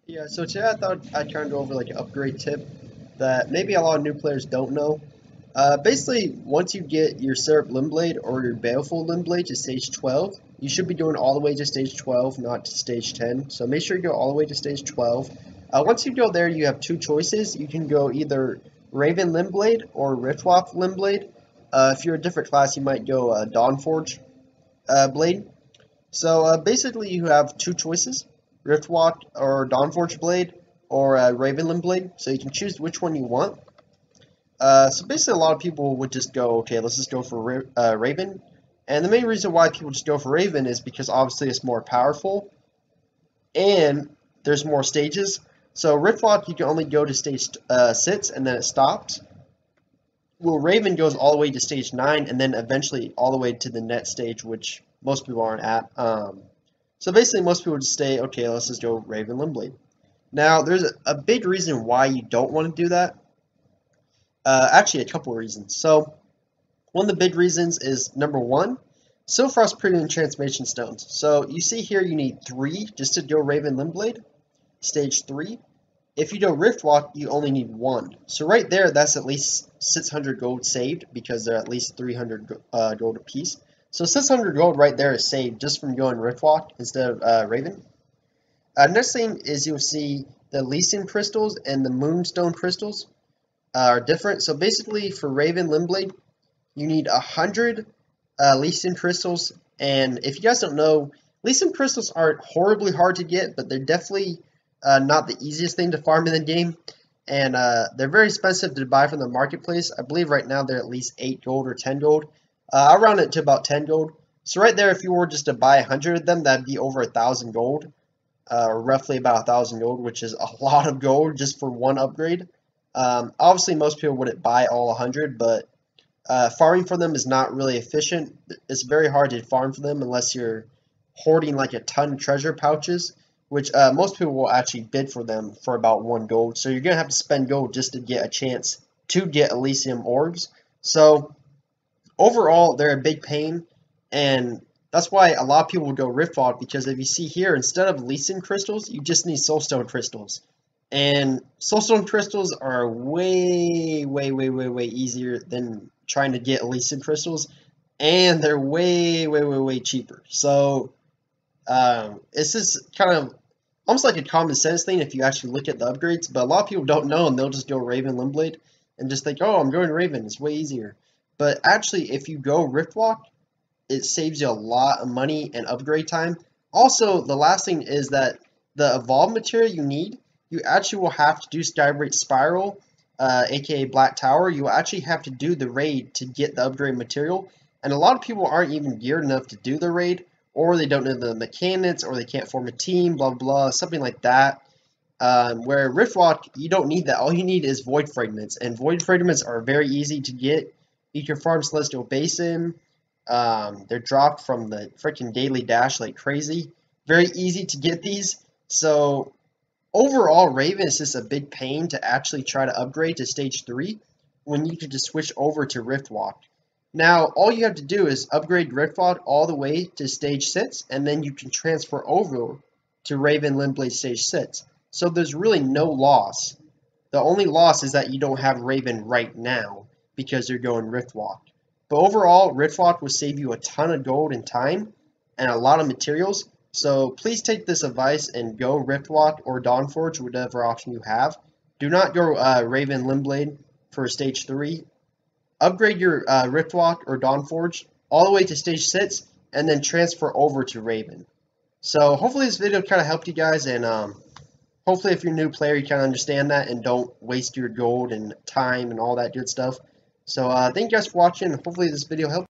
Yeah, so today I thought I'd kind of go over like an upgrade tip that maybe a lot of new players don't know. Basically, once you get your Syrup Limblade or your Baleful Limblade to stage 12, you should be doing all the way to stage 12, not to stage 10. So make sure you go all the way to stage 12. Once you go there, you have two choices. You can go either Raven Limblade or Riftwalk Limblade. If you're a different class, you might go Dawnforge Blade. So basically, you have two choices: Riftwalk or Dawnforge Blade or Ravenland Blade. So you can choose which one you want. So basically, a lot of people would just go, okay, let's just go for Raven. And the main reason why people just go for Raven is because obviously it's more powerful and there's more stages. So Riftwalk, you can only go to stage 6 and then it stops. Well, Raven goes all the way to stage 9 and then eventually all the way to the net stage, which most people aren't at. So basically, most people just say, okay, let's just go Raven Limblade. Now, there's a big reason why you don't want to do that. Actually, a couple of reasons. So, one of the big reasons is number one, Silfrost Premium Transformation Stones. So, you see here you need 3 just to go Raven Limblade, stage 3. If you do Riftwalk, you only need 1. So right there, that's at least 600 gold saved because they're at least 300 gold apiece. So 600 gold right there is saved just from going Riftwalk instead of Raven. Next thing is you'll see the Elysian crystals and the Moonstone crystals are different. So basically for Raven Limblade, you need 100 Elysian crystals. And if you guys don't know, Elysian crystals aren't horribly hard to get, but they're definitely not the easiest thing to farm in the game, and they're very expensive to buy from the marketplace. I believe right now they're at least 8 gold or 10 gold. I'll round it to about 10 gold. So right there, if you were just to buy 100 of them, that'd be over 1,000 gold, or roughly about 1,000 gold, which is a lot of gold just for one upgrade. Obviously, most people wouldn't buy all 100, but farming for them is not really efficient. It's very hard to farm for them unless you're hoarding like a ton of treasure pouches, which most people will actually bid for them for about 1 gold. So you're going to have to spend gold just to get a chance to get Elysium orbs. So overall, they're a big pain, and that's why a lot of people would go Riftwalk, because if you see here, instead of Elysium crystals, you just need Soulstone crystals. And Soulstone crystals are way easier than trying to get Elysium crystals, and they're way cheaper. So it's just kind of almost like a common sense thing if you actually look at the upgrades, but a lot of people don't know and they'll just go Raven Limblade and just think, oh, I'm going Raven, it's way easier. But actually, if you go Riftwalk, it saves you a lot of money and upgrade time. Also, the last thing is that the evolve material you need, you actually will have to do Skybreak Spiral, aka Black Tower. You will actually have to do the raid to get the upgrade material, and a lot of people aren't even geared enough to do the raid, or they don't know the mechanics, or they can't form a team, blah blah, something like that. Where Riftwalk, you don't need that. All you need is Void Fragments, and Void Fragments are very easy to get. You can farm Celestial Basin. They're dropped from the freaking daily dash like crazy. Very easy to get these. So overall, Raven is just a big pain to actually try to upgrade to stage 3 when you could just switch over to Riftwalk. Now, all you have to do is upgrade Riftwalk all the way to stage 6, and then you can transfer over to Raven Limblade stage 6. So there's really no loss. The only loss is that you don't have Raven right now because you're going Riftwalk. But overall, Riftwalk will save you a ton of gold and time and a lot of materials. So please take this advice and go Riftwalk or Dawnforge, whatever option you have. Do not go Raven Limblade for stage 3. Upgrade your Riftwalk or Dawnforge all the way to stage 6 and then transfer over to Raven. So hopefully this video kind of helped you guys, and hopefully if you're a new player you kind of understand that and don't waste your gold and time and all that good stuff. So thank you guys for watching. Hopefully this video helped.